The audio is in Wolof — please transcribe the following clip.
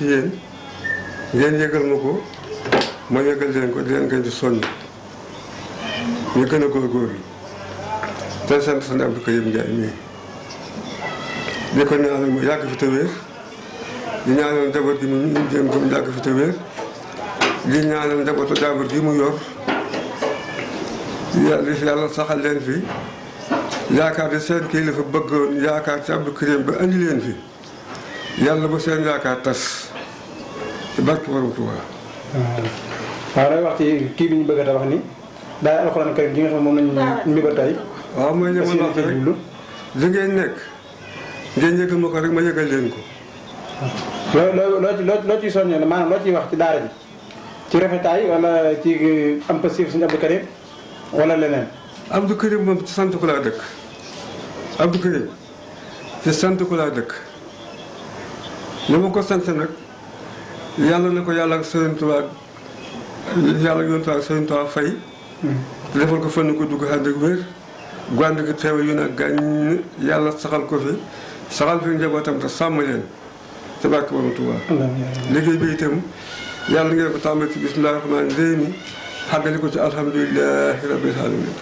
yéen ngeen yëgal ma ko ma yëgal leen ko di leen gën di soññ ñu gën a góorgóorlu te sant sëñ Abdou Karim Ndiaye mii di ko ñaanal mu yàgg fi te wér di ñaanal njaboot gi mu jéem ko mu yàgg fi te wér di ñaanal njabootu jàmbur gi mu yor yàlla saxal leen fi yaakaar di seen kilifa bëggoon yaakaar ci Abdou Karim ba andi leen fi yàlla ba seen yaakaar tas ci barke Borom Tuubaa. waaw day wax ci kii bi ñu bëgg a wax ni daay alxuraan karim gi nga xam moom lañu mbébal tey. waaw mooy li ma wax rek li ngeen nekk ngeen yëgal ma ko rek ma yëgal leen ko. loo ciy soññee maanaam loo ciy wax ci daara ji ci rafetaay wala ci am passif suñu Abdou Karim wala leneen. Abdou Karim moom ci sant ko laa dëkk Abdou Karim ci sant ko laa dëkk li ma ko sant nag yàlla na ko yàlla ak Sëriñ Tuubaa yàlla yoon ak Sëriñ Tuubaa fay. defal ko fan ko dugg ànd ak wér gwànd gi teew yu nag gàññ yàlla saxal ko fi saxal fi njabootam te sàmm leen ci barke Borom Tuubaa. liggéey bi itam yàlla ngeen ko tàmbali ci bismillaahi rahmaani rahiim xàggali ko ci alhamdulillahi rabbil aalamiin